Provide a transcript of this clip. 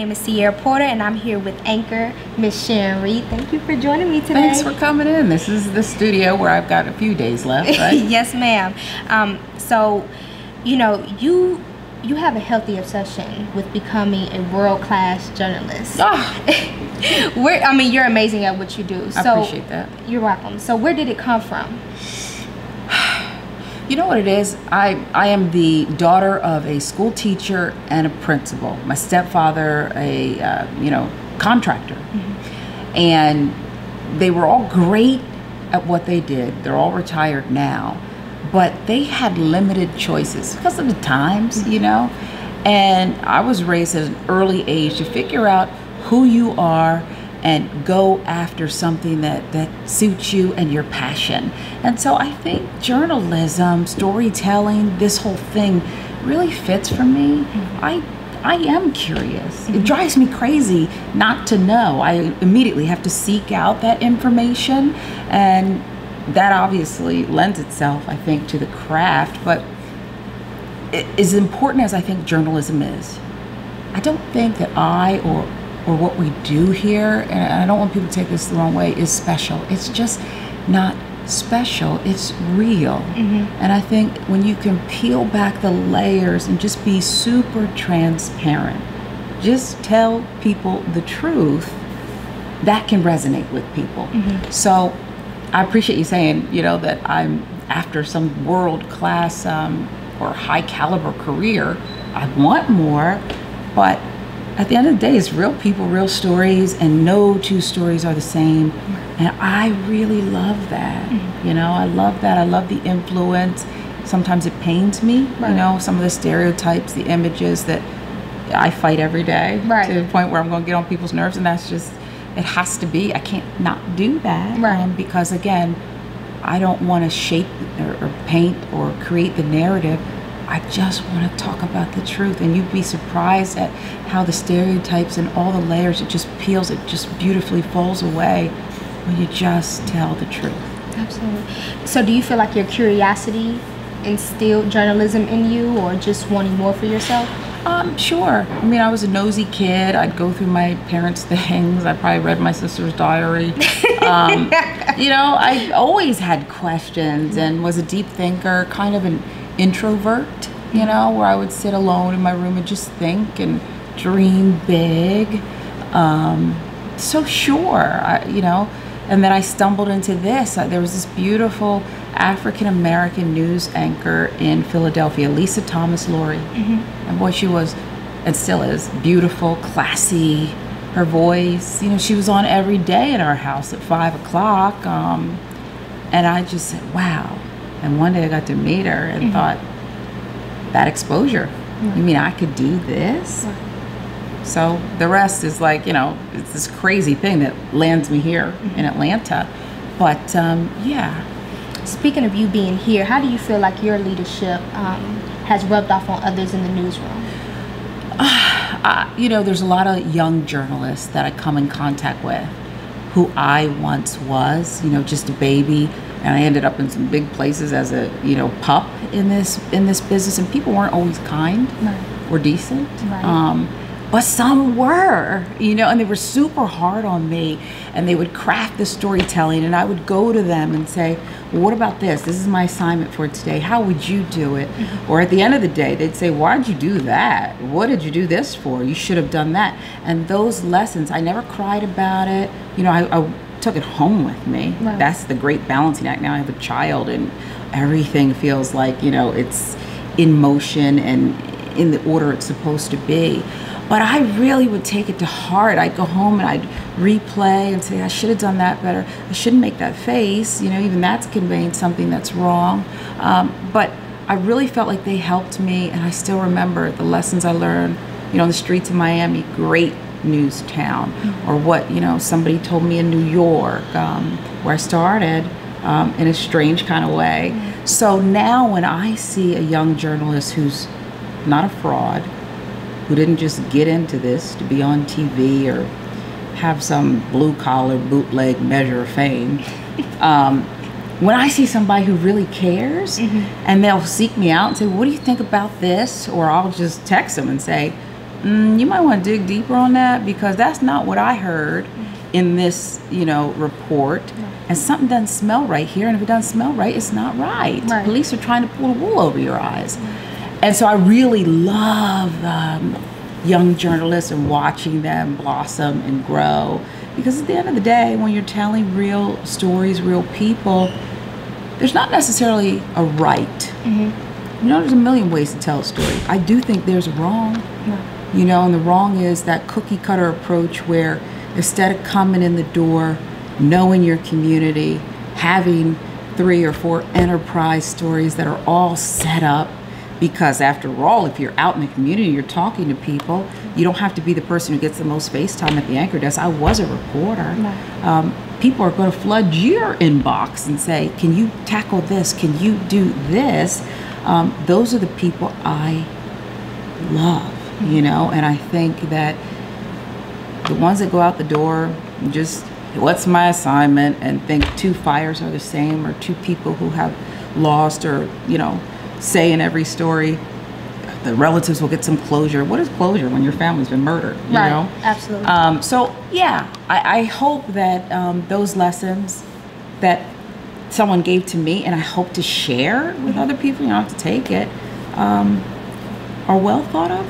name is Sierra Porter, and I'm here with anchor Miss Sharon Reed. Thank you for joining me today. Thanks for coming in. This is the studio where I've got a few days left, right? Yes, ma'am. So, you know, you have a healthy obsession with becoming a world-class journalist. I mean, you're amazing at what you do. So, I appreciate that. You're welcome. So where did it come from? You know what it is? I am the daughter of a school teacher and a principal. My stepfather, a contractor. Mm-hmm. And they were all great at what they did. They're all retired now. But they had limited choices because of the times, you know. And I was raised at an early age to figure out who you are and go after something that suits you and your passion. And so I think journalism, storytelling, this whole thing really fits for me. I am curious. It drives me crazy not to know. I immediately have to seek out that information, and that obviously lends itself, I think, to the craft. But as important as I think journalism is, I don't think that or what we do here, and I don't want people to take this the wrong way, is special. It's just not special, it's real. And I think when you can peel back the layers and just be super transparent, just tell people the truth, that can resonate with people. So I appreciate you saying, you know, that I'm after some world-class or high-caliber career. I want more, but at the end of the day, it's real people, real stories, and no two stories are the same. And I really love that. You know, I love that. I love the influence. Sometimes it pains me, you know, some of the stereotypes, the images that I fight every day to the point where I'm going to get on people's nerves. And that's just, it has to be. I can't not do that. Because again, I don't want to shape or paint or create the narrative. I just want to talk about the truth, and you'd be surprised at how the stereotypes and all the layers, it just peels, it just beautifully falls away when you just tell the truth. Absolutely. So do you feel like your curiosity instilled journalism in you, or just wanting more for yourself? Sure. I mean, I was a nosy kid. I'd go through my parents' things. I probably read my sister's diary. You know, I always had questions and was a deep thinker, kind of an introvert, you know, where I would sit alone in my room and just think and dream big. So sure, you know, and then I stumbled into this. There was this beautiful African-American news anchor in Philadelphia, Lisa Thomas Laurie. And boy, she was, and still is, beautiful, classy. Her voice, you know, she was on every day in our house at 5 o'clock. And I just said, wow. And one day I got to meet her and thought, that exposure, you mean I could do this? So the rest is like, you know, it's this crazy thing that lands me here in Atlanta. But yeah. Speaking of you being here, how do you feel like your leadership has rubbed off on others in the newsroom? You know, there's a lot of young journalists that I come in contact with who I once was, you know, just a baby. And I ended up in some big places as a, you know, pup in this business, and people weren't always kind or decent. But some were, you know, and they were super hard on me, and they would craft the storytelling, and I would go to them and say, well, what about this? This is my assignment for today. How would you do it? Or at the end of the day, they'd say, why'd you do that? What did you do this for? You should have done that. And those lessons, I never cried about it. You know, I took it home with me. That's the great balancing act. Now I have a child, and everything feels like, you know, it's in motion and in the order it's supposed to be. But I really would take it to heart. I'd go home and I'd replay and say, I should have done that better. I shouldn't make that face. You know, even that's conveying something that's wrong. But I really felt like they helped me, and I still remember the lessons I learned, you know, on the streets of Miami, great news town, or what, you know, somebody told me in New York, where I started, in a strange kind of way. So now when I see a young journalist who's not a fraud, who didn't just get into this to be on TV or have some blue-collar bootleg measure of fame, when I see somebody who really cares, and they'll seek me out and say, what do you think about this? Or I'll just text them and say, you might want to dig deeper on that, because that's not what I heard in this, report. And something doesn't smell right here, and if it doesn't smell right, it's not right. Police are trying to pull the wool over your eyes. And so I really love young journalists and watching them blossom and grow, because at the end of the day, when you're telling real stories, real people, there's not necessarily a right. There's a million ways to tell a story. I do think there's a wrong, and the wrong is that cookie cutter approach where instead of coming in the door, knowing your community, having 3 or 4 enterprise stories that are all set up, because after all, if you're out in the community, you're talking to people, you don't have to be the person who gets the most face time at the anchor desk. I was a reporter. People are going to flood your inbox and say, can you tackle this? Can you do this? Those are the people I love, and I think that the ones that go out the door just, what's my assignment, and think 2 fires are the same, or 2 people who have lost, or, say in every story, the relatives will get some closure. What is closure when your family's been murdered? You know? Absolutely. So yeah, I hope that those lessons that someone gave to me, and I hope to share with other people, you don't have to take it, are well thought of.